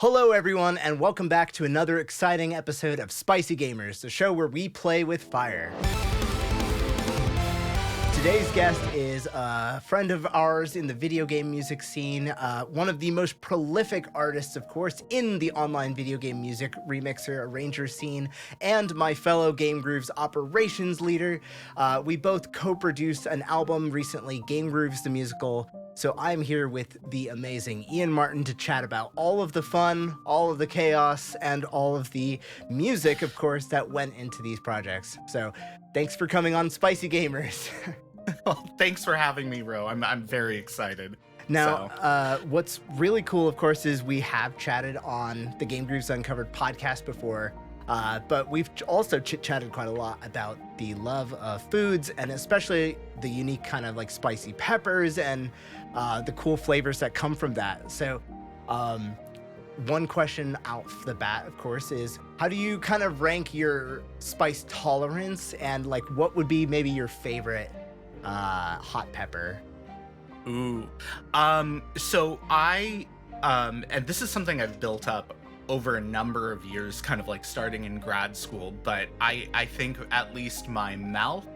Hello, everyone, and welcome back to another exciting episode of Spicy Gamers, the show where we play with fire. Today's guest is a friend of ours in the video game music scene, one of the most prolific artists, of course, in the online video game music remixer arranger scene, and my fellow GameGrooves operations leader. We both co-produced an album recently, GameGrooves the Musical. So I'm here with the amazing Ian Martyn to chat about all of the fun, all of the chaos, and all of the music, of course, that went into these projects. So thanks for coming on Spicy Gamers. Well, thanks for having me, Ro. I'm very excited. Now, what's really cool, of course, is we have chatted on the GameGrooves Uncovered podcast before, but we've also chit-chatted quite a lot about the love of foods, and especially the unique kind of like spicy peppers and the cool flavors that come from that. So one question out the bat, of course, is how do you kind of rank your spice tolerance, and like what would be maybe your favorite hot pepper? Ooh. So I and this is something I've built up over a number of years, kind of like starting in grad school, but I think at least my mouth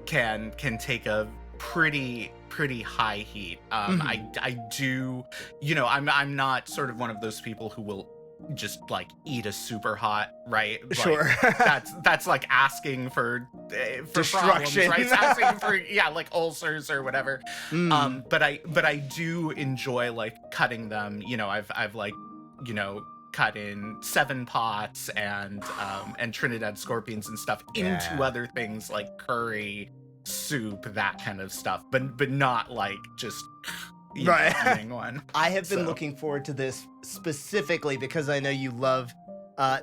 can take a pretty high heat. I do, I'm not sort of one of those people who will just like eat a super hot, right? Like, Sure. that's like asking for Destruction, problems, right? It's asking for like ulcers or whatever. But I do enjoy like cutting them. I've like cut in 7 pots and Trinidad scorpions and stuff into other things like curry, soup, that kind of stuff, but not like just eating one. I have been looking forward to this specifically because I know you love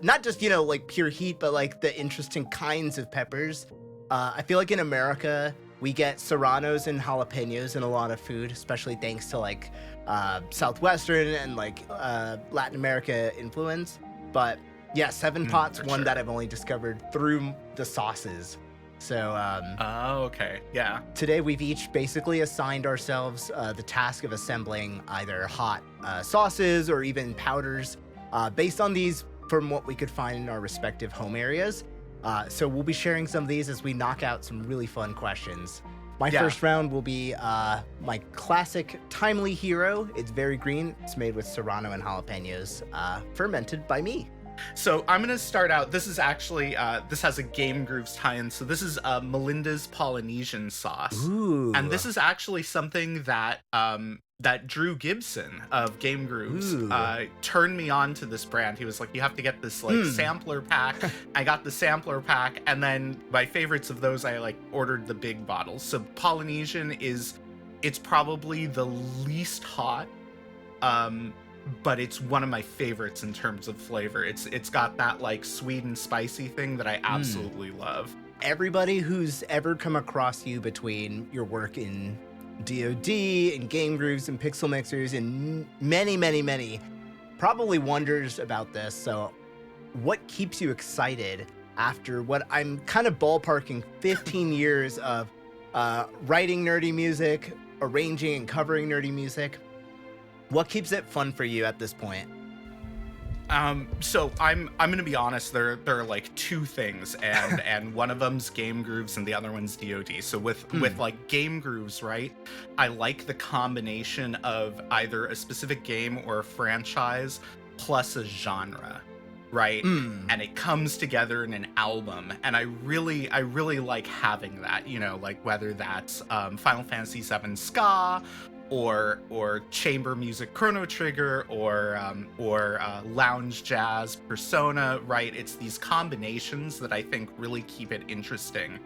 not just like pure heat, but like the interesting kinds of peppers. I feel like in America we get serranos and jalapenos in a lot of food, especially thanks to like Southwestern and like Latin America influence. But yeah, 7 pots, one that I've only discovered through the sauces. So, okay, yeah. Today we've each basically assigned ourselves the task of assembling either hot sauces or even powders based on these from what we could find in our respective home areas. So we'll be sharing some of these as we knock out some really fun questions. My first round will be my classic timely hero. It's very green. It's made with serrano and jalapenos, fermented by me. So I'm going to start out. This is actually, this has a GameGrooves tie-in. So this is Melinda's Polynesian sauce. Ooh. And this is actually something that that Drew Gibson of GameGrooves turned me on to this brand. He was like, you have to get this like sampler pack. I got the sampler pack. And then my favorites of those, I like ordered the big bottles. So Polynesian it's probably the least hot. But it's one of my favorites in terms of flavor. It's got that like sweet and spicy thing that I absolutely love. Everybody who's ever come across you between your work in DoD and GameGrooves and Pixel Mixers and many probably wonders about this. So what keeps you excited after what I'm kind of ballparking 15 years of writing nerdy music, arranging and covering nerdy music? What keeps it fun for you at this point? So I'm gonna be honest. There are like 2 things, and one of them's GameGrooves and the other one's DoD. So with like GameGrooves, right? I like the combination of either a specific game or a franchise plus a genre, right? And it comes together in an album, and I really like having that. Like whether that's Final Fantasy VII Ska, or chamber music Chrono Trigger, or lounge jazz Persona, right? It's these combinations that I think really keep it interesting.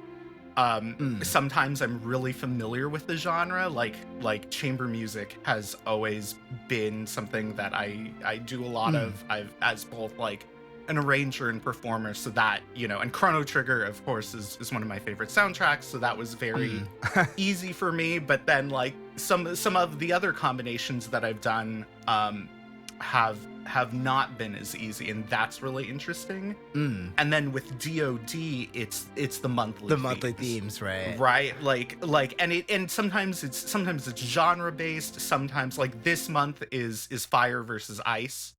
Sometimes I'm really familiar with the genre, like chamber music has always been something that I do a lot of. I've as both like an arranger and performer, so that and Chrono Trigger of course is one of my favorite soundtracks, so that was very easy for me. But then like some of the other combinations that I've done have have not been as easy, and that's really interesting. And then with DoD, it's the monthly themes, right? Right, and sometimes it's genre based. Sometimes, like, this month is fire versus ice.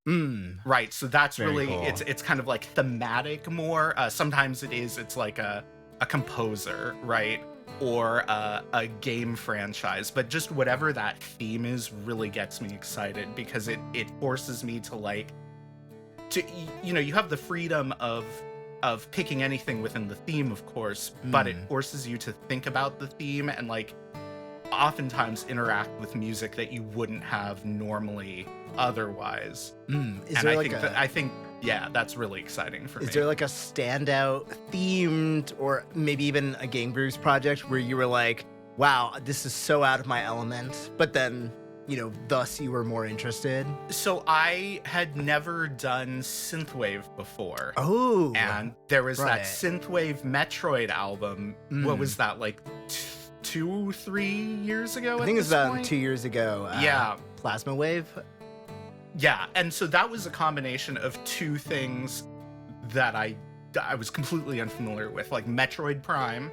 Right, so that's Very really cool. it's kind of like thematic more. Sometimes it's like a composer, right, or a game franchise. But just whatever that theme is really gets me excited, because it forces me to you have the freedom of picking anything within the theme, of course, but it forces you to think about the theme and, like, oftentimes interact with music that you wouldn't have normally otherwise. I think that's really exciting for me. Is there like a standout themed, or maybe even a GameGrooves project where you were like, wow, this is so out of my element, but then, thus you were more interested? So I had never done synthwave before. Oh. And there was right. that synthwave Metroid album. What was that, like 2-3 years ago? I think it was about 2 years ago. Yeah. Plasma Wave. Yeah, and so that was a combination of two things that I was completely unfamiliar with, like Metroid Prime,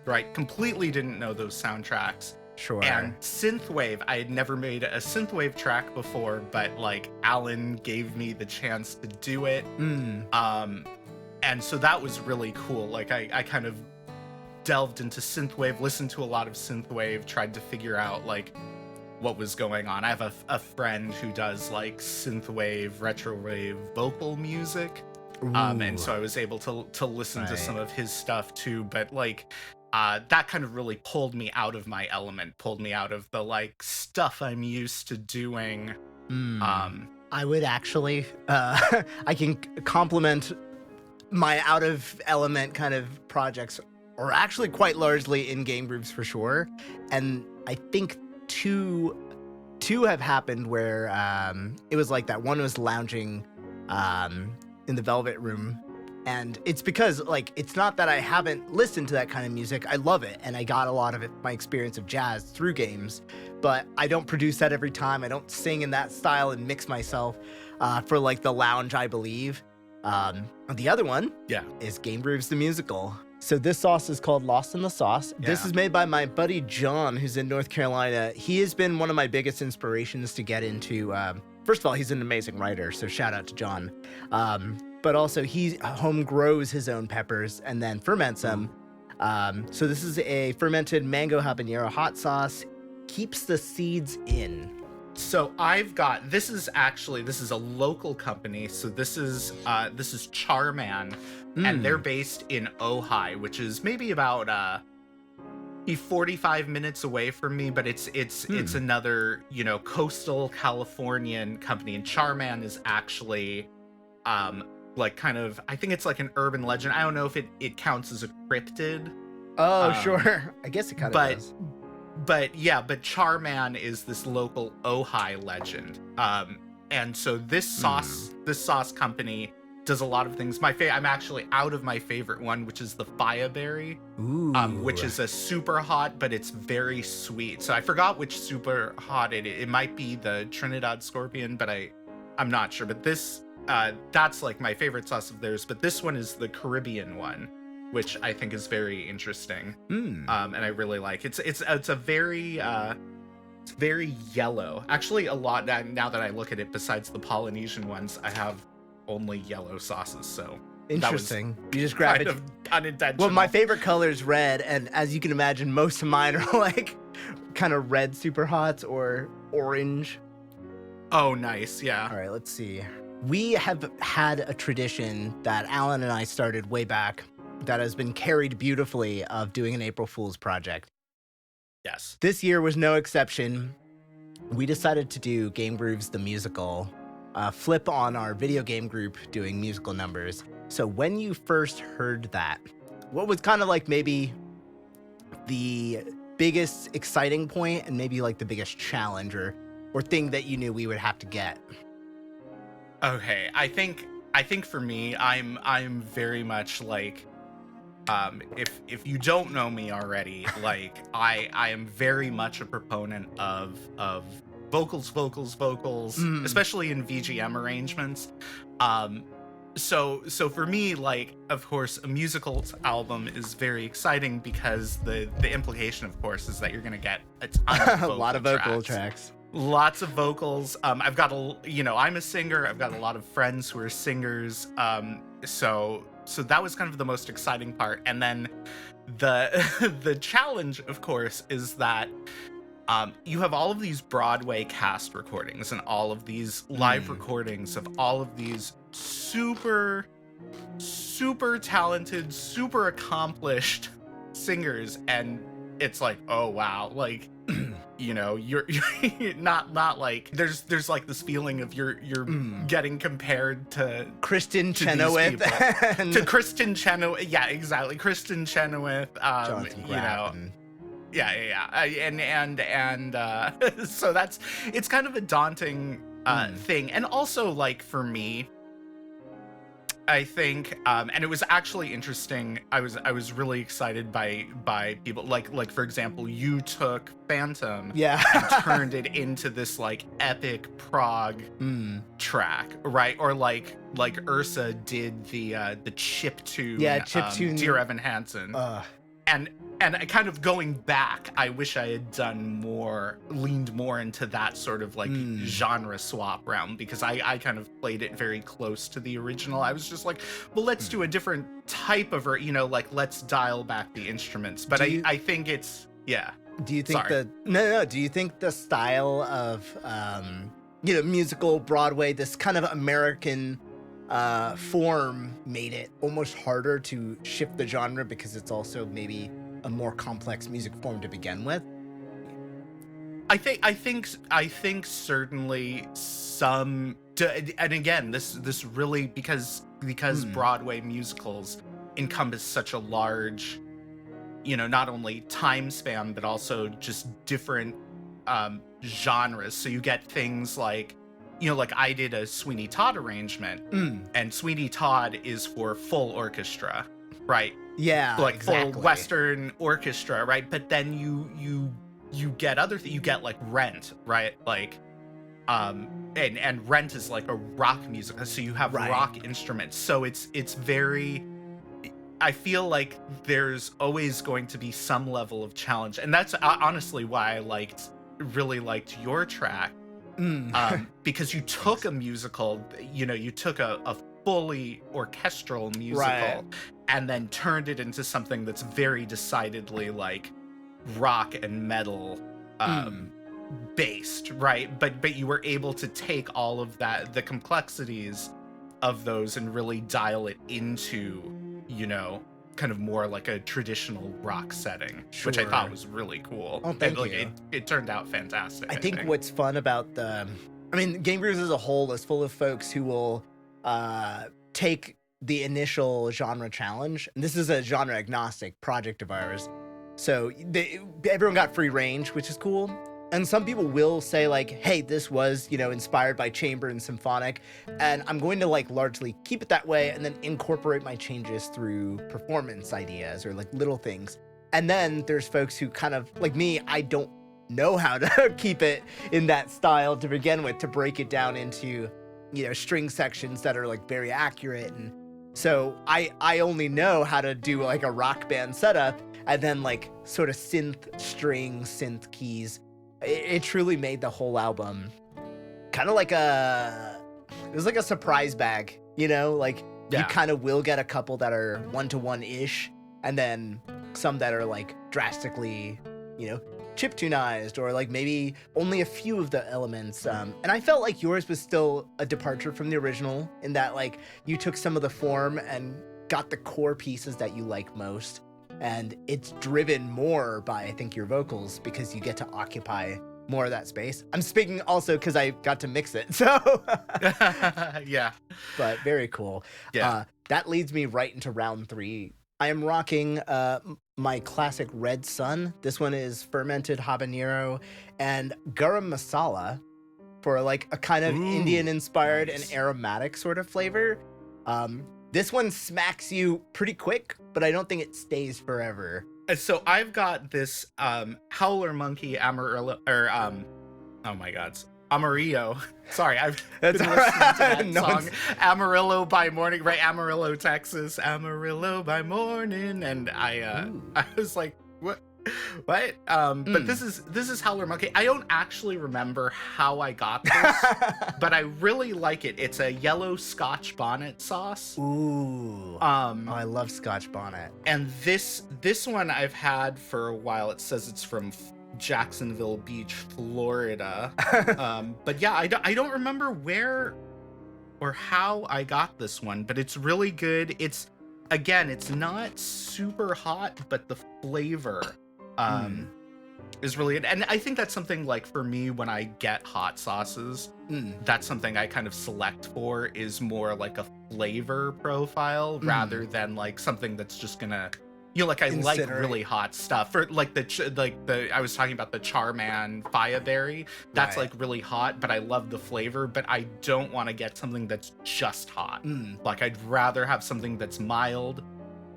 right? Completely didn't know those soundtracks. Sure. And synthwave, I had never made a synthwave track before, but, like, Alan gave me the chance to do it. And so that was really cool. Like, I kind of delved into synthwave, listened to a lot of synthwave, tried to figure out, like, what was going on. I have a friend who does, like, synthwave, retrowave vocal music. And so I was able to listen to some of his stuff too. But, like, that kind of really pulled me out of my element, pulled me out of the, like, stuff I'm used to doing. I would actually, I can compliment my out of element kind of projects, or actually quite largely in GameGrooves for sure. And I think two have happened where it was like that. One was lounging in the Velvet Room, and it's because, like, it's not that I haven't listened to that kind of music. I love it, and I got a lot of it, my experience of jazz, through games, but I don't produce that every time. I don't sing in that style and mix myself for, like, the lounge, I believe. The other one is GameGrooves the musical. So this sauce is called Lost in the Sauce. Yeah. This is made by my buddy John, who's in North Carolina. He has been one of my biggest inspirations to get into. First of all, he's an amazing writer, so shout out to John. But also, he home grows his own peppers and then ferments them. So this is a fermented mango habanero hot sauce. Keeps the seeds in. So this is a local company. So this is Charman, and they're based in Ojai, which is maybe about 45 minutes away from me, but it's another, coastal Californian company. And Charman is actually like, kind of, I think it's like an urban legend. I don't know if it counts as a cryptid. Oh, sure. I guess it kind of does. But Charman is this local Ojai legend. And so this sauce company does a lot of things. I'm actually out of my favorite one, which is the Fireberry, which is a super hot, but it's very sweet. So I forgot which super hot it might be the Trinidad Scorpion, but I'm not sure. But this, that's like my favorite sauce of theirs. But this one is the Caribbean one, which I think is very interesting. And I really like it's a very it's very yellow. Actually, a lot now that I look at it, besides the Polynesian ones, I have only yellow sauces. So interesting. You just grab it. Unintentional. Well, my favorite color is red, and as you can imagine, most of mine are like kind of red super hots or orange. Oh, nice. Yeah. All right, let's see. We have had a tradition that Alan and I started way back that has been carried beautifully, of doing an April Fool's project. Yes. This year was no exception. We decided to do GameGrooves the musical, flip on our video game group doing musical numbers. So when you first heard that, what was kind of like maybe the biggest exciting point and maybe like the biggest challenge or thing that you knew we would have to get? Okay, I think for me, I'm very much like, if you don't know me already, like I am very much a proponent of vocals, especially in VGM arrangements. So for me, like, of course, a musicals album is very exciting because the implication, of course, is that you're gonna get a ton of a lot of vocal tracks. Lots of vocals. I've got I'm a singer. I've got a lot of friends who are singers. So that was kind of the most exciting part. And then the challenge, of course, is that you have all of these Broadway cast recordings and all of these live recordings of all of these super talented, super accomplished singers, and it's like, oh wow, like you're not like there's like this feeling of you're getting compared to Kristen Chenoweth to Kristen Chenoweth. Yeah, exactly. Kristen Chenoweth. Jonathan Graff and... So it's kind of a daunting thing. And also, like, for me, I think, and it was actually interesting. I was really excited by people like for example, you took Phantom and turned it into this like epic prog track, right? Or like Ursa did the chiptune, chiptune, Dear Evan Hansen, and I kind of going back, I wish I had leaned more into that sort of like genre swap realm, because I kind of played it very close to the original. I was just like, well, let's do a different type of, like, let's dial back the instruments. But I think it's, yeah. Do you think do you think the style of, musical Broadway, this kind of American form, made it almost harder to shift the genre because it's also maybe a more complex music form to begin with? I think certainly some, and again, this really, because Broadway musicals encompass such a large, not only time span, but also just different genres. So you get things like, like I did a Sweeney Todd arrangement, and Sweeney Todd is for full orchestra, right? Yeah, like exactly. Full Western orchestra, right? But then you get other things. You get like Rent, right? Like, and Rent is like a rock music, so you have rock instruments. So it's very. I feel like there's always going to be some level of challenge, and that's honestly why I really liked your track, because you took a musical, you took a fully orchestral musical, and then turned it into something that's very decidedly like rock and metal based, right? But you were able to take all of that, the complexities of those, and really dial it into, kind of more like a traditional rock setting, which I thought was really cool. Oh, thank you. It turned out fantastic. I think what's fun about GameGrooves as a whole is full of folks who will take the initial genre challenge, and this is a genre agnostic project of ours, so everyone got free range, which is cool. And some people will say like, hey, this was, inspired by chamber and symphonic, and I'm going to like largely keep it that way and then incorporate my changes through performance ideas or like little things. And then there's folks who kind of, like me, I don't know how to keep it in that style to begin with, to break it down into, string sections that are like very accurate. And so I only know how to do like a rock band setup and then like sort of synth strings, synth keys. It truly made the whole album kind of like it was like a surprise bag, you kind of will get a couple that are one-to-one-ish, and then some that are like drastically, chiptunized, or like maybe only a few of the elements. And I felt like yours was still a departure from the original in that like you took some of the form and got the core pieces that you like most. And it's driven more by, I think, your vocals, because you get to occupy more of that space. I'm speaking also because I got to mix it, so yeah. But very cool. Yeah. That leads me right into round 3. I am rocking my classic Red Sun. This one is fermented habanero and garam masala for like a kind of Indian-inspired and aromatic sort of flavor. This one smacks you pretty quick, but I don't think it stays forever. So I've got this Howler Monkey Amarillo, or Oh my God. Amarillo. Sorry, I've That's been listening to that no song. one's- Amarillo by morning, right? Amarillo, Texas. Amarillo by morning. And Ooh. I was like, what? What? But this is Howler Monkey. I don't actually remember how I got this, but I really like it. It's a yellow Scotch bonnet sauce. Ooh. Oh, I love Scotch bonnet. And this one I've had for a while. It says it's from Jacksonville Beach, Florida. But yeah, I don't remember where or how I got this one, but it's really good. It's not super hot, but the flavor is really good. And I think that's something like for me when I get hot sauces, that's something I kind of select for, is more like a flavor profile rather than like something that's just gonna, like I like really hot stuff. For like the I was talking about the Charman Faya Berry. That's like really hot, but I love the flavor. But I don't want to get something that's just hot. Like I'd rather have something that's mild,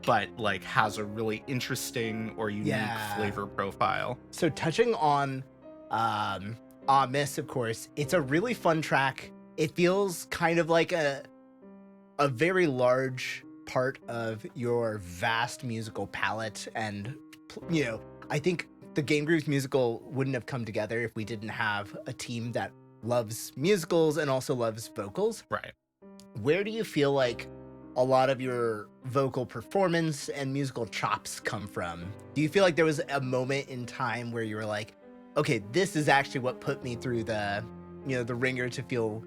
but like has a really interesting or unique flavor profile. So touching on Miss, of course, it's a really fun track. It feels kind of like a very large part of your vast musical palette, and I think the GameGrooves musical wouldn't have come together if we didn't have a team that loves musicals and also loves vocals. Right. Where do you feel like a lot of your vocal performance and musical chops come from? Do you feel like there was a moment in time where you were like, okay, this is actually what put me through the ringer to feel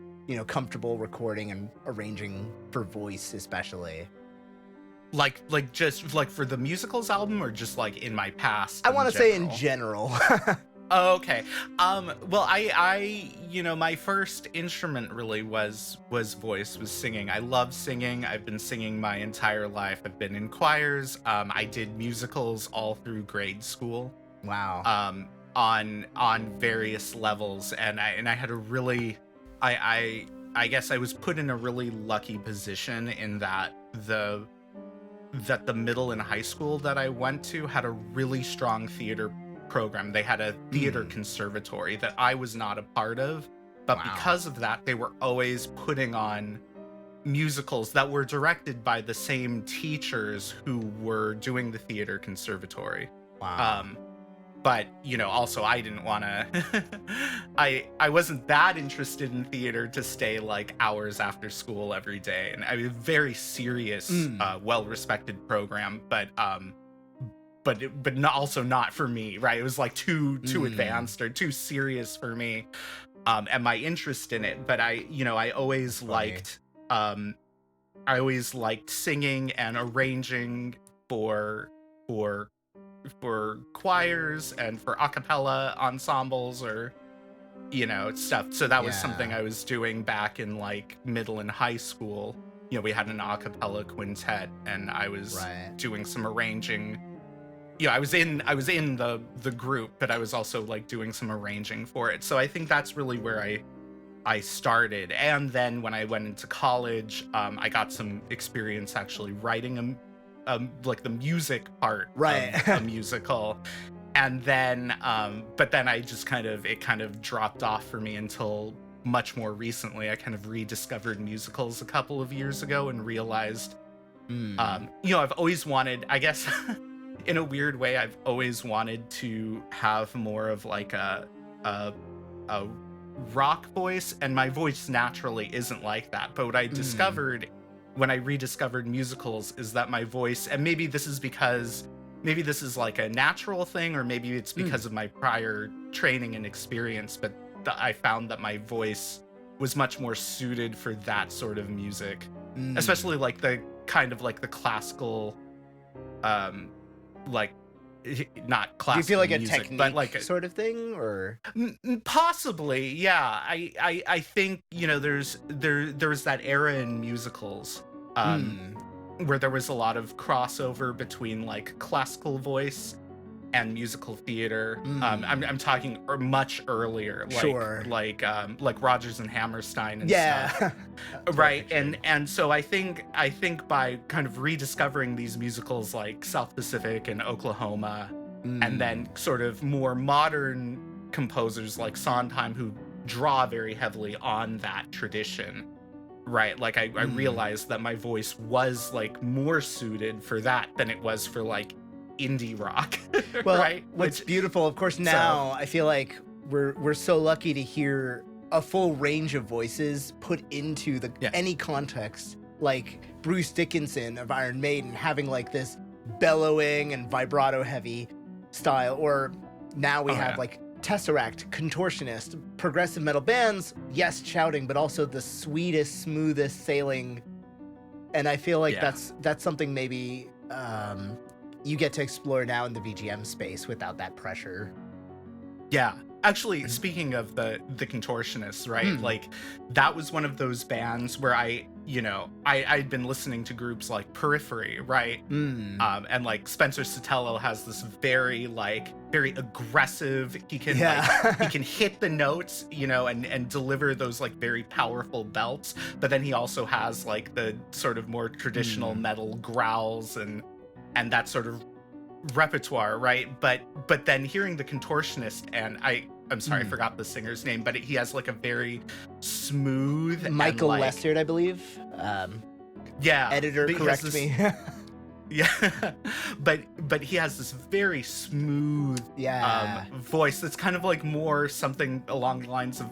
comfortable recording and arranging for voice, especially? Like just like for the musicals album, or just like in my past? I want to say in general. Oh, okay. Well, I my first instrument really was voice, was singing. I love singing. I've been singing my entire life. I've been in choirs. I did musicals all through grade school. Wow. On various levels, and I had a really, I guess I was put in a really lucky position in that the middle and high school that I went to had a really strong theater program. They had a theater conservatory that I was not a part of, but because of that, they were always putting on musicals that were directed by the same teachers who were doing the theater conservatory. Wow. But also I didn't want to I wasn't that interested in theater to stay like hours after school every day. And I mean, very serious, well-respected program, but also not for me, right? It was like too advanced or too serious for me, and my interest in it. But I always liked singing and arranging for choirs and for a cappella ensembles, or stuff. So that was something I was doing back in like middle and high school. We had an a cappella quintet, and I was doing some arranging. I was in the group, but I was also like doing some arranging for it. So I think that's really where I started. And then when I went into college, I got some experience actually writing like the music part of a musical. And then but then I just kind of dropped off for me until much more recently. I kind of rediscovered musicals a couple of years ago and realized I've always wanted, I guess in a weird way, I've always wanted to have more of like a rock voice, and my voice naturally isn't like that. But what I discovered when I rediscovered musicals is that my voice, and maybe this is like a natural thing, or maybe it's because of my prior training and experience, but I found that my voice was much more suited for that sort of music, especially like the kind of like the classical, like not classical. Do you feel like music, a technique but like sort of thing, or possibly, yeah. I think there's that era in musicals where there was a lot of crossover between like classical voice and musical theater. I'm talking much earlier, like like Rodgers and Hammerstein and stuff. Right. And so I think by kind of rediscovering these musicals like South Pacific and Oklahoma, and then sort of more modern composers like Sondheim who draw very heavily on that tradition, right? Like I realized that my voice was like more suited for that than it was for like indie rock. Well, right? what's beautiful, of course, now I feel like we're so lucky to hear a full range of voices put into any context, like Bruce Dickinson of Iron Maiden having like this bellowing and vibrato heavy style, or now we have like Tesseract, Contortionist, progressive metal bands, yes, shouting, but also the sweetest, smoothest sailing. And I feel like that's something maybe you get to explore now in the VGM space without that pressure. Yeah. Actually, speaking of the Contortionists, right? Like that was one of those bands where I'd been listening to groups like Periphery, right? And like Spencer Sotelo has this very aggressive, he can he can hit the notes, and deliver those like very powerful belts, but then he also has like the sort of more traditional metal growls and that sort of repertoire, right? But then hearing the Contortionist, and I'm sorry, I forgot the singer's name, but he has like a very smooth Michael Lessard, I believe. Editor, correct me. Yeah, but he has this very smooth voice that's kind of like more something along the lines of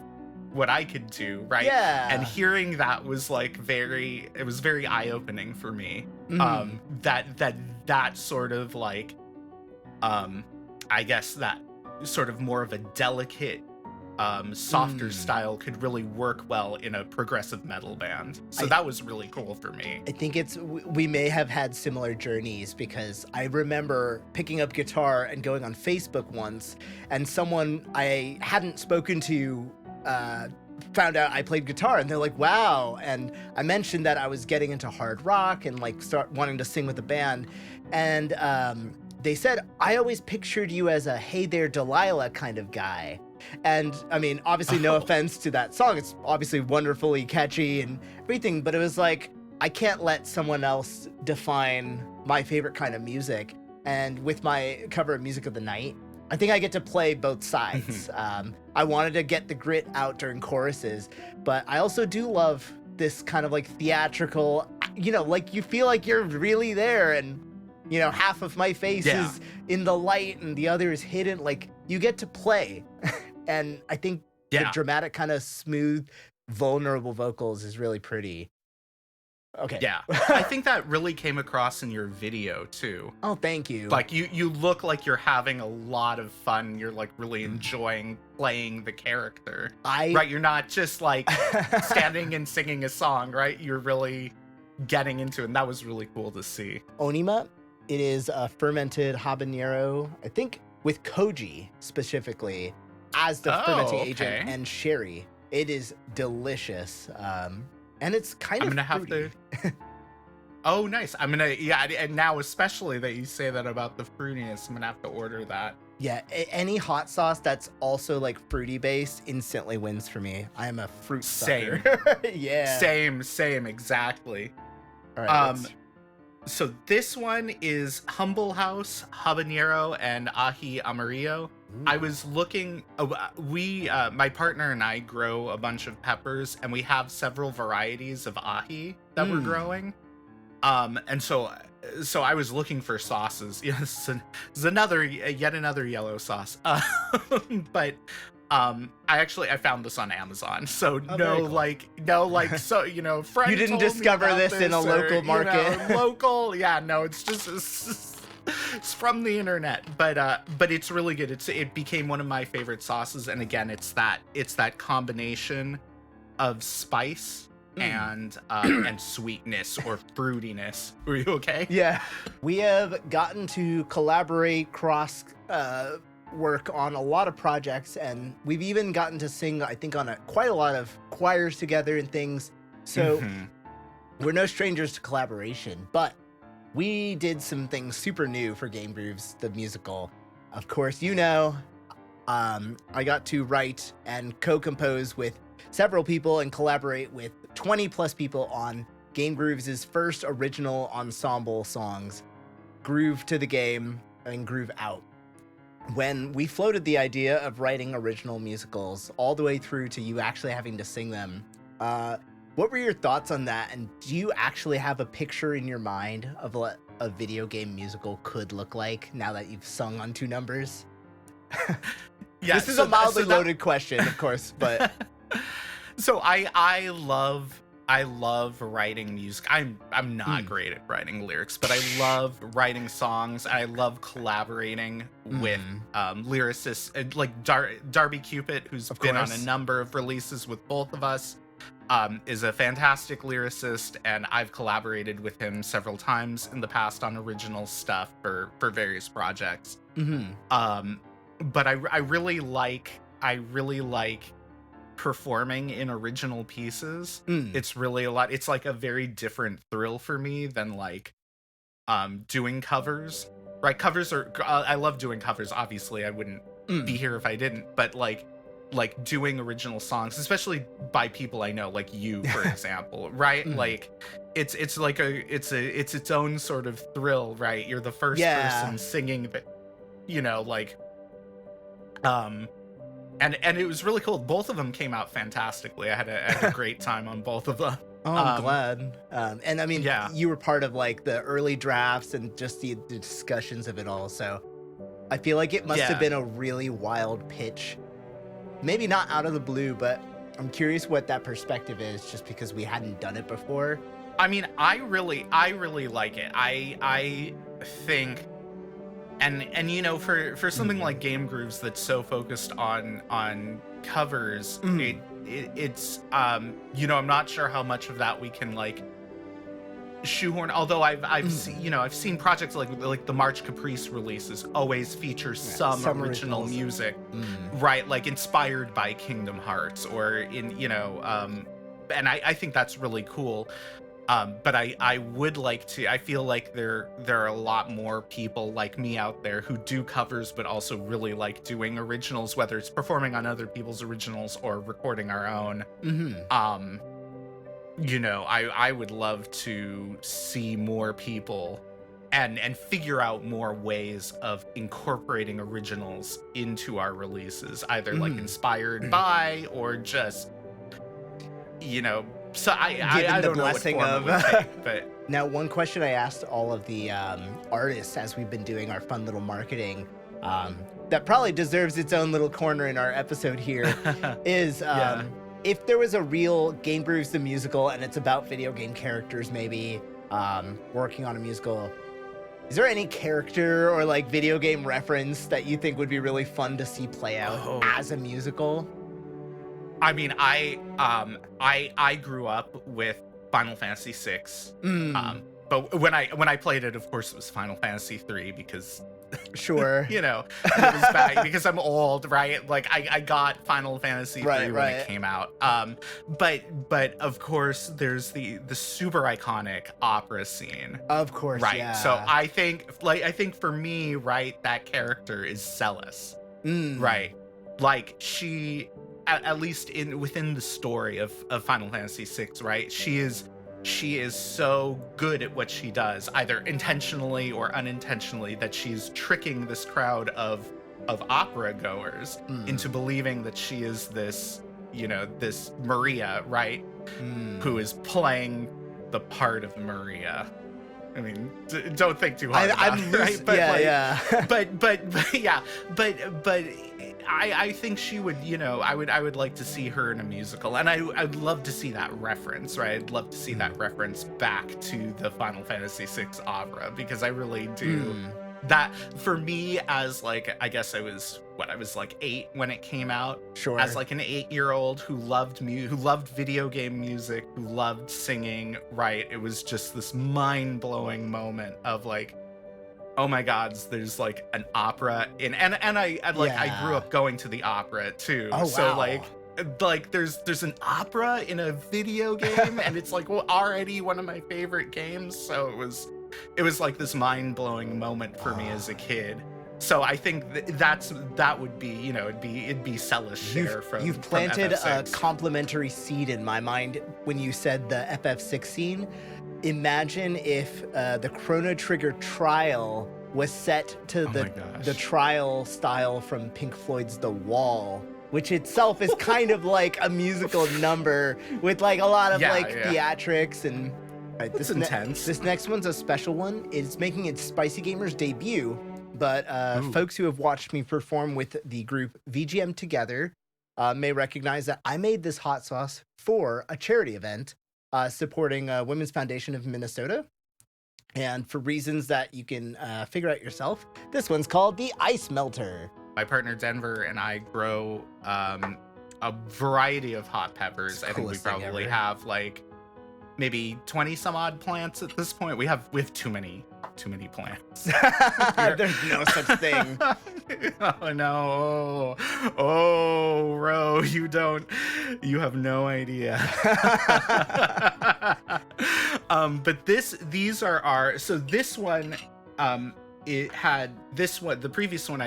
what I could do, right? Yeah. And hearing that was like it was very eye-opening for me. That sort of like I guess that sort of more of a delicate softer style could really work well in a progressive metal band. So that was really cool for me. I think we may have had similar journeys, because I remember picking up guitar and going on Facebook once, and someone I hadn't spoken to found out I played guitar, and they're like, wow. And I mentioned that I was getting into hard rock and like start wanting to sing with the band, and they said, I always pictured you as a Hey There Delilah kind of guy. And I mean, obviously no offense to that song, it's obviously wonderfully catchy and everything, but it was like, I can't let someone else define my favorite kind of music. And with my cover of Music of the Night, I think I get to play both sides. I wanted to get the grit out during choruses, but I also do love this kind of like theatrical, like you feel like you're really there, and half of my face is in the light and the other is hidden. Like you get to play. And I think the dramatic kind of smooth, vulnerable vocals is really pretty. Okay. Yeah. I think that really came across in your video too. Oh, thank you. Like you look like you're having a lot of fun. You're like really enjoying playing the character. Right? You're not just like standing and singing a song, right? You're really getting into it. And that was really cool to see. Onima, it is a fermented habanero, I think with koji specifically, as the fermenting agent, and sherry. It is delicious. And it's kind of fruity. Have to... Oh, nice. And now especially that you say that about the fruitiness, I'm gonna have to order that. Yeah, any hot sauce that's also like fruity based instantly wins for me. I am a fruit sucker. Yeah. Same, exactly. All right, so this one is Humble House, Habanero, and Ají Amarillo. Ooh. I was looking, my partner and I grow a bunch of peppers, and we have several varieties of ají that we're growing. And so I was looking for sauces. Yes, it's yet another yellow sauce. But I found this on Amazon. So cool. Friend you didn't discover this in a local market. Local, it's from the internet. But it's really good. It became one of my favorite sauces. And again, it's that combination of spice and sweetness or fruitiness. Were you okay? Yeah. We have gotten to collaborate, cross work on a lot of projects, and we've even gotten to sing, I think, on quite a lot of choirs together and things. So we're no strangers to collaboration, but we did some things super new for GameGrooves, the musical. Of course, I got to write and co-compose with several people and collaborate with 20 plus people on GameGrooves' first original ensemble songs, Groove to the Game and Groove Out. when we floated the idea of writing original musicals all the way through to you actually having to sing them, what were your thoughts on that? And do you actually have a picture in your mind of what a video game musical could look like now that you've sung on two numbers? Yeah, this is a mildly loaded question, of course, but so I love writing music. I'm not great at writing lyrics, but I love writing songs. I love collaborating with lyricists like Darby Cupid, who's been on a number of releases with both of us. Is a fantastic lyricist, and I've collaborated with him several times in the past on original stuff for various projects. But I really like performing in original pieces. It's really a lot. It's like a very different thrill for me than like doing covers. Right? Covers are I love doing covers. Obviously, I wouldn't be here if I didn't. But like doing original songs, especially by people I know, like you, for example, right? Like it's like it's its own sort of thrill, right? You're the first person singing that, you know, like and it was really cool. Both of them came out fantastically. I had a great time on both of them. Oh, I'm glad. And I mean, you were part of like the early drafts and just the discussions of it all. So I feel like it must have been a really wild pitch. Maybe not out of the blue, but I'm curious what that perspective is, just because we hadn't done it before. I mean, I really like it. I think, and you know, for something like GameGrooves that's so focused on covers, it's you know, I'm not sure how much of that we can like shoehorn, although I've seen projects like the March Caprice releases always feature some original music, right, like inspired by Kingdom Hearts or in, you know, and I think that's really cool. But I would like to, I feel like there are a lot more people like me out there who do covers but also really like doing originals, whether it's performing on other people's originals or recording our own. You know, I would love to see more people and figure out more ways of incorporating originals into our releases, either like inspired by or just, you know, so I don't know what form it would take, but now one question I asked all of the artists as we've been doing our fun little marketing that probably deserves its own little corner in our episode here is if there was a real GameGrooves the musical and it's about video game characters maybe working on a musical, is there any character or like video game reference that you think would be really fun to see play out as a musical? I mean, I grew up with Final Fantasy VI, but when I played it, of course, it was Final Fantasy III because, sure, you know, it was back because I'm old, right? Like I got Final Fantasy III when it came out. But of course, there's the super iconic opera scene. Of course, right? Yeah. So I think for me, right, that character is Celis, right? Like she. At least within the story of Final Fantasy VI, right? She is so good at what she does, either intentionally or unintentionally, that she's tricking this crowd of opera goers into believing that she is this, you know, this Maria, right? Who is playing the part of Maria. I mean, don't think too hard about it, right? But I think she would, you know, I would like to see her in a musical, and I'd love to see that reference, right? I'd love to see that reference back to the Final Fantasy VI opera, because I really do. That for me, as like, I guess I was like 8 when it came out. Sure. As like an 8-year-old who loved video game music, who loved singing, right? It was just this mind-blowing moment of like, oh my God, there's like an opera in, and I grew up going to the opera too. Oh, so wow. like there's an opera in a video game, and it's like, well, already one of my favorite games. So it was like this mind-blowing moment for me as a kid. So I think that would be, you know, it'd be Celis' share from You've planted from a complimentary seed in my mind when you said the FF6 scene. Imagine if the Chrono Trigger trial was set to the trial style from Pink Floyd's The Wall, which itself is kind of like a musical number with like a lot of theatrics and this is intense. This next one's a special one. It's making its Spicy Gamers debut, but folks who have watched me perform with the group VGM Together may recognize that I made this hot sauce for a charity event supporting Women's Foundation of Minnesota. And for reasons that you can figure out yourself, this one's called the Ice Melter. My partner Denver and I grow a variety of hot peppers. I think we probably have like maybe 20 some odd plants at this point. We have too many plants. There's no such thing. Oh no. Oh, Ro, you have no idea. But these are our, so this one, it had this one, the previous one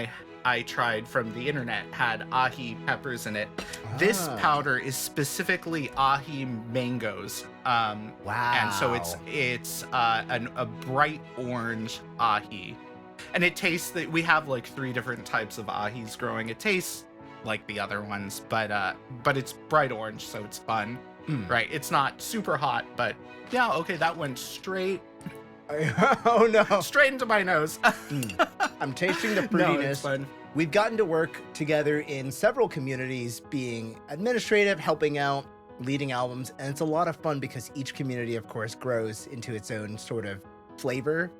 I tried from the internet had ahi peppers in it. This powder is specifically ahi mangoes. Wow. And so it's a bright orange ahi. And it tastes that we have like 3 different types of ahis growing. It tastes like the other ones, but it's bright orange, so it's fun. Right? It's not super hot, but yeah, okay, that went straight. Oh no. Straight into my nose. I'm tasting the fruitiness. No, it's fun. We've gotten to work together in several communities, being administrative, helping out, leading albums, and it's a lot of fun because each community, of course, grows into its own sort of flavor.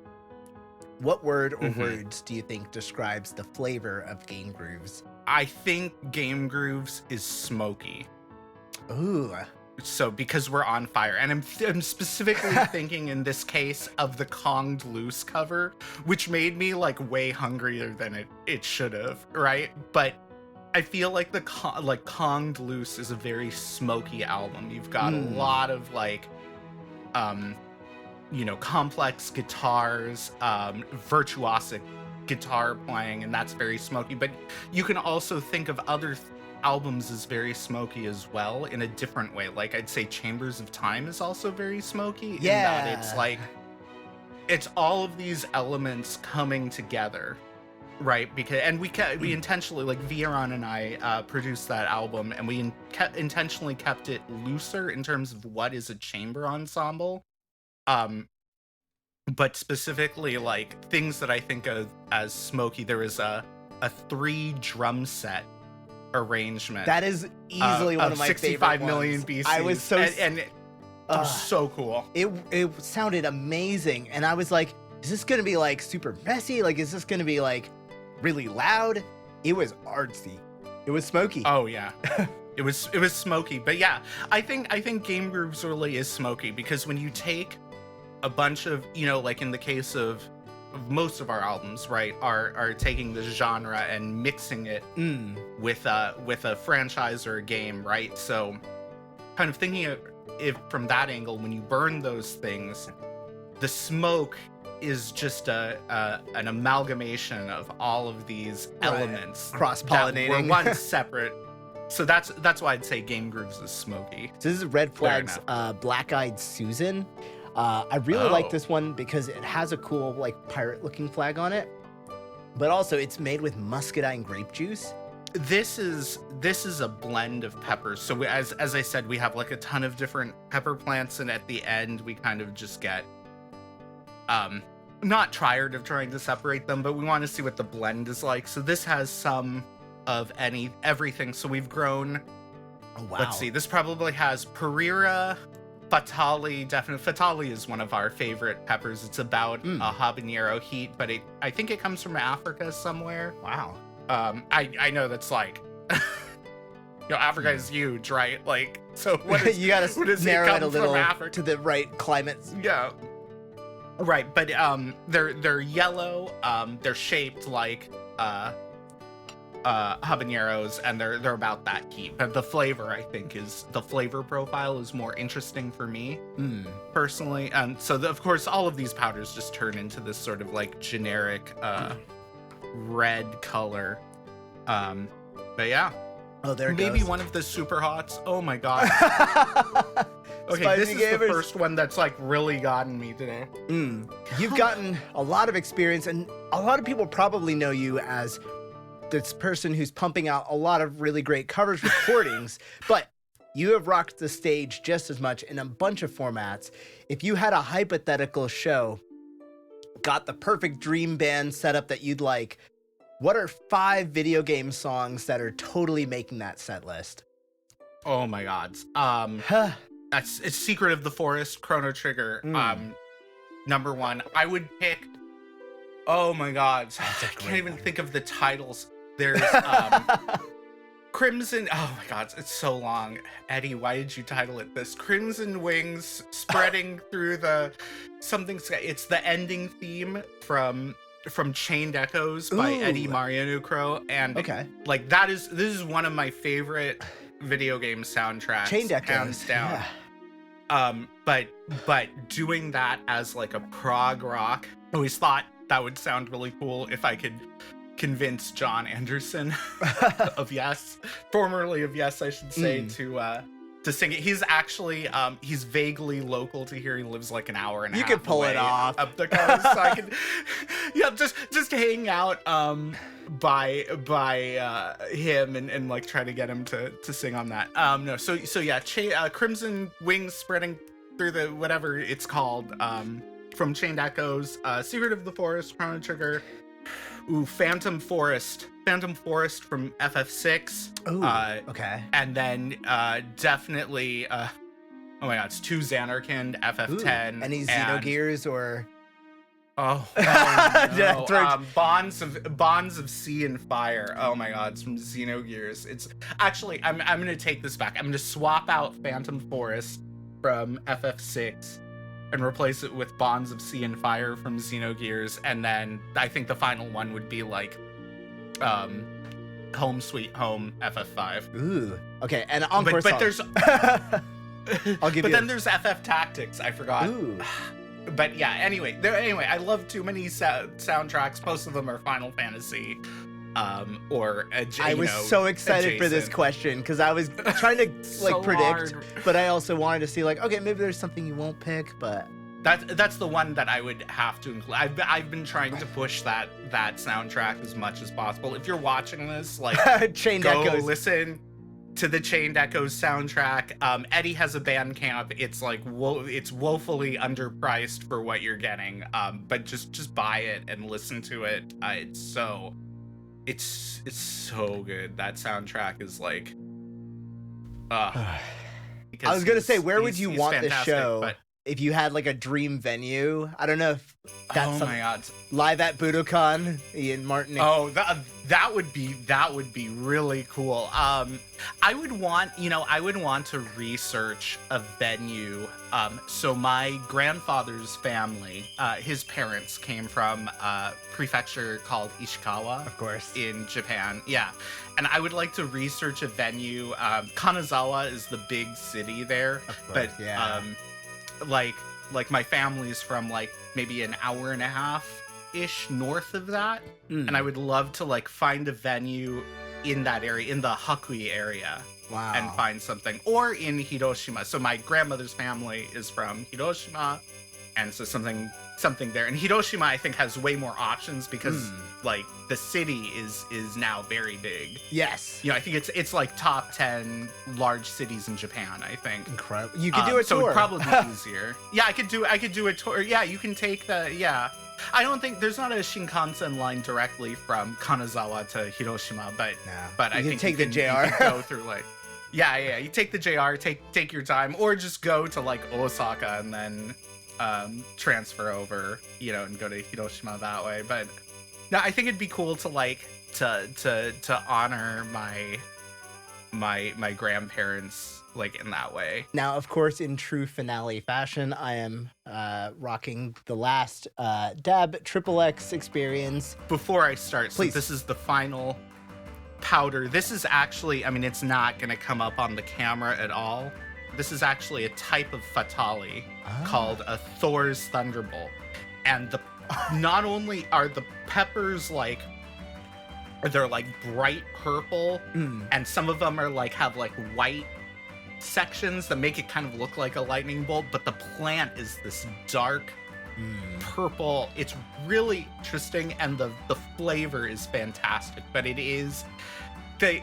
What word or words do you think describes the flavor of GameGrooves? I think GameGrooves is smoky. Ooh. So because we're on fire, and I'm specifically thinking in this case of the Konged Loose cover, which made me like way hungrier than it should have, right? But I feel like the Konged Loose is a very smoky album. You've got a lot of like, complex guitars, virtuosic guitar playing, and that's very smoky. But you can also think of other albums as very smoky as well in a different way. Like I'd say Chambers of Time is also very smoky. Yeah. In that it's like, it's all of these elements coming together, right? And we intentionally, like Vieron and I produced that album, and we intentionally kept it looser in terms of what is a chamber ensemble. But specifically like things that I think of as smoky, there is a 3 drum set arrangement that is easily one of my 65 favorite million ones. BC. I was so and it was so cool. It sounded amazing, and I was like, is this gonna be like super messy? Like, is this gonna be like really loud? It was artsy. It was smoky. Oh yeah. It was smoky. But yeah, I think GameGrooves really is smoky, because when you take a bunch of, like in the case of most of our albums, right, are taking the genre and mixing it with a franchise or a game, right? So kind of thinking of it from that angle, when you burn those things, the smoke is just an amalgamation of all of these elements, cross-pollinating, that were once separate. So that's why I'd say GameGrooves is smoky. So this is Red Flag's Black Eyed Susan. I really like this one because it has a cool like pirate-looking flag on it, but also it's made with muscadine grape juice. This is a blend of peppers. So as I said, we have like a ton of different pepper plants, and at the end we kind of just get not tired of trying to separate them, but we want to see what the blend is like. So this has some of everything. So we've grown. Oh, wow. Let's see. This probably has Pereira, Fatali. Definitely, Fatali is one of our favorite peppers. It's about a habanero heat, but I think it comes from Africa somewhere. Wow. I know that's like, Africa is huge, right? Like, so what is you gotta narrow it a little to the right climate. Yeah. Right, but they're yellow. They're shaped like habaneros, and they're about that heat. But the flavor, I think, the flavor profile is more interesting for me personally. And so of course all of these powders just turn into this sort of like generic red color. But yeah. Oh, there it Maybe goes. one of the super hots. Oh my god. Okay, Spicy this is gamers. the first one that's like really gotten me today. You've gotten a lot of experience, and a lot of people probably know you as this person who's pumping out a lot of really great covers recordings, but you have rocked the stage just as much in a bunch of formats. If you had a hypothetical show, got the perfect dream band setup that you'd like, what are 5 video game songs that are totally making that set list? Oh my god. It's Secret of the Forest, Chrono Trigger. Number 1. I would pick. Oh my god. I can't even think of the titles. There's Crimson. Oh my god, it's so long. Eddie, why did you title it this? Crimson Wings spreading through the something. It's the ending theme from Chained Echoes by Eddie Martyn, and like this is one of my favorite video game soundtracks, Chained Echoes, hands down. But doing that as like a prog rock, I always thought that would sound really cool if I could convince John Anderson of Yes, formerly of Yes, I should say, to sing it. He's actually he's vaguely local to here. He lives like an hour and a half. You could pull it off up the coast. So I could, yeah, just hang out by him and like try to get him to sing on that. No, so yeah, Crimson Wings spreading through the whatever it's called, from Chained Echoes, Secret of the Forest, Chrono Trigger. Phantom Forest from FF6. Okay. And then definitely, oh my god, it's 2 Xanarkand, FF10. Any Xenogears or? Oh no. Bonds of Sea and Fire. Oh my god, it's from Xenogears. It's actually, I'm gonna take this back. I'm gonna swap out Phantom Forest from FF6 and replace it with Bonds of Sea and Fire from Xenogears, and then I think the final one would be like Home Sweet Home FF5. Ooh. Okay, and encore but there's I'll give but you then there's FF Tactics, I forgot. Ooh. But yeah, anyway, I love too many soundtracks. Most of them are Final Fantasy. I was so excited for this question because I was trying to like predict, but I also wanted to see like, okay, maybe there's something you won't pick, but that's the one that I would have to include. I've been trying to push that soundtrack as much as possible. If you're watching this, like, Chained go Echoes. Listen to the Chained Echoes soundtrack. Eddie has a Bandcamp. It's like it's woefully underpriced for what you're getting. But just buy it and listen to it. It's so good. That soundtrack is like I was gonna say, where would you want this show but if you had like a dream venue? I don't know if that's my god, live at Budokan, Ian Martyn. Oh, that would be really cool. I would want to research a venue. So my grandfather's family, his parents came from a prefecture called Ishikawa, Of course. in Japan. Yeah. And I would like to research a venue. Kanazawa is the big city there, Of course, but yeah. like my family's from like maybe an hour and a half ish north of that, and I would love to like find a venue in that area, in the Hakui area. Wow. And find something, or in Hiroshima. So my grandmother's family is from Hiroshima, and so something there. And Hiroshima, I think, has way more options because like the city is now very big. Yes. You know, I think it's like top 10 large cities in Japan, I think. Incredible. You could do a tour. So it would probably be easier. Yeah, I could do a tour. Yeah, you can take I don't think there's not a Shinkansen line directly from Kanazawa to Hiroshima, but I think take the JR. You can go through like you take the JR, take your time, or just go to like Osaka and then transfer over, and go to Hiroshima that way. But no, I think it'd be cool to like to honor my grandparents like in that way. Now, of course, in true finale fashion, I am rocking the last Dab XXX experience. Before I start, Please. So this is the final powder. This is actually, it's not going to come up on the camera at all. This is actually a type of fatali called a Thor's Thunderbolt. And not only are the peppers like, they're like bright purple, and some of them are like have like white sections that make it kind of look like a lightning bolt, but the plant is this dark purple. It's really interesting, and the flavor is fantastic. But it is the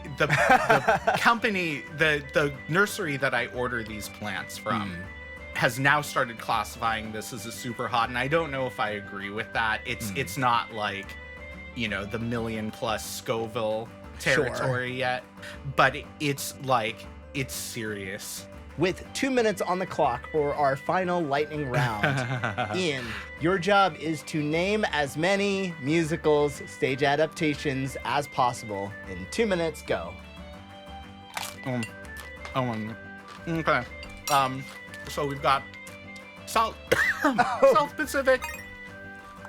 company, the nursery that I order these plants from has now started classifying this as a super hot, and I don't know if I agree with that. It's not like, you know, the 1 million+ Scoville territory yet, but it's like, it's serious. With 2 minutes on the clock for our final lightning round, Ian, your job is to name as many musicals, stage adaptations as possible. In 2 minutes, go. Okay. So we've got South Pacific,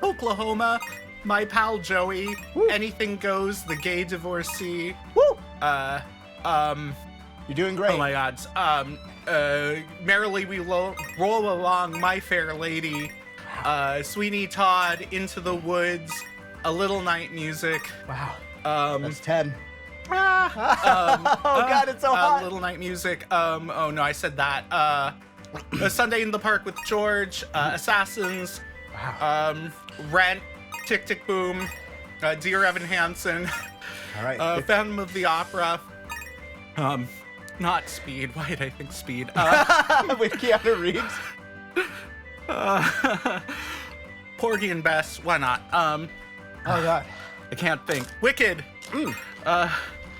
Oklahoma, My Pal Joey, Woo. Anything Goes, The Gay Divorcee. Woo! You're doing great. Oh my God. Merrily We Roll Along, My Fair Lady, Sweeney Todd, Into the Woods, A Little Night Music. Wow. That's 10. Oh God, it's so hot. Little Night Music. Oh no, I said that. A Sunday in the Park with George, Assassins, Wow. Rent, Tick Tick Boom, Dear Evan Hansen, All right. Phantom of the Opera, not Speed. Why did I think Speed? With Keanu Reeves. Porgy and Bess. Why not? Oh God. I can't think. Wicked.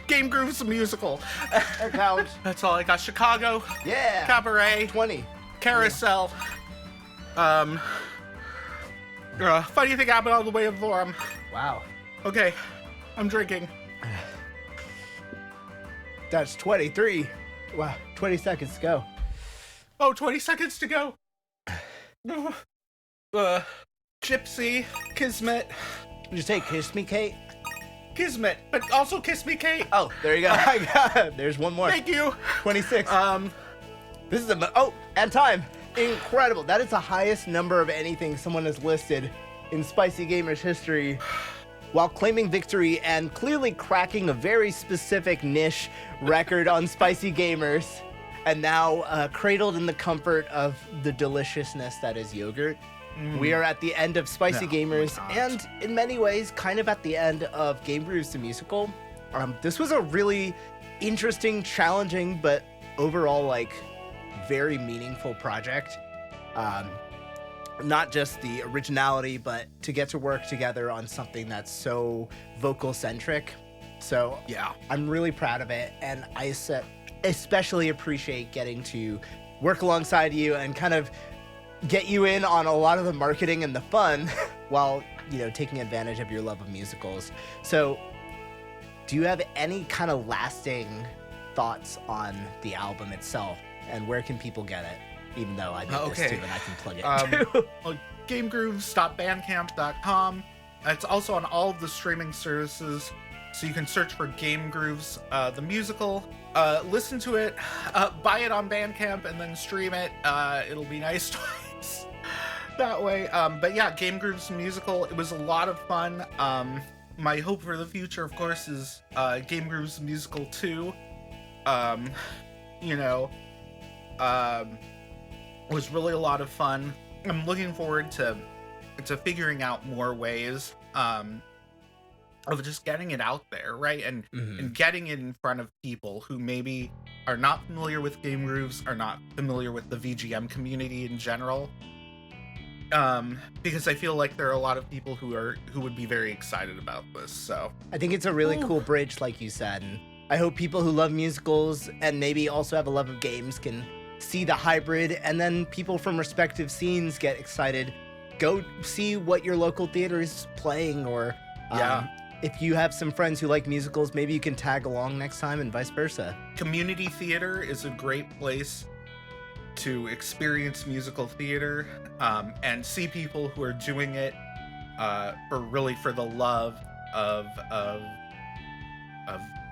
GameGrooves the musical. That counts. That's all I got. Chicago. Yeah. Cabaret. 20. Carousel. Funny Thing Happened on the Way of Forum. Wow. Okay, I'm drinking. That's 23. Wow. 20 seconds to go. Oh, 20 seconds to go. Gypsy, Kismet. Did you say Kiss Me, Kate? Kismet, but also Kiss Me, Kate. Oh, there you go. I got it. There's one more. Thank you. 26. This is and time. Incredible. That is the highest number of anything someone has listed in Spicy Gamers history, while claiming victory and clearly cracking a very specific niche record on Spicy Gamers, and now cradled in the comfort of the deliciousness that is yogurt. We are at the end of Spicy Gamers, and in many ways, kind of at the end of GameGrooves the musical. This was a really interesting, challenging, but overall, like, very meaningful project. Not just the originality, but to get to work together on something that's so vocal-centric. So Yeah. I'm really proud of it, and I especially appreciate getting to work alongside you and kind of get you in on a lot of the marketing and the fun while, you know, taking advantage of your love of musicals. So do you have any kind of lasting thoughts on the album itself, and where can people get it? Even though I did this too, and I can plug it too. Well, GameGrooves.bandcamp.com. It's also on all of the streaming services, so you can search for GameGrooves, the musical. Listen to it, buy it on Bandcamp, and then stream it. It'll be nice twice that way. But yeah, GameGrooves musical. It was a lot of fun. My hope for the future, of course, is GameGrooves musical 2. It was really a lot of fun. I'm looking forward to figuring out more ways of just getting it out there, right? And getting it in front of people who maybe are not familiar with GameGrooves, are not familiar with the VGM community in general. Because I feel like there are a lot of people who would be very excited about this. So I think it's a really cool bridge, like you said, and I hope people who love musicals and maybe also have a love of games can see the hybrid, and then people from respective scenes get excited. Go see what your local theater is playing, or if you have some friends who like musicals, maybe you can tag along next time, and vice versa. Community theater is a great place to experience musical theater, and see people who are doing it for the love of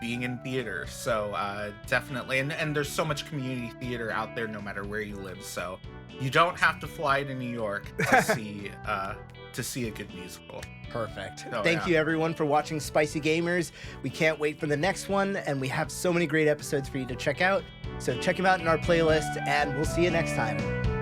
being in theater. So definitely, and there's so much community theater out there no matter where you live, so you don't have to fly to New York to see to see a good musical. Perfect. Oh, Thank yeah. you, everyone, for watching Spicy Gamers. We can't wait for the next one, and we have so many great episodes for you to check out. So check them out in our playlist, and we'll see you next time.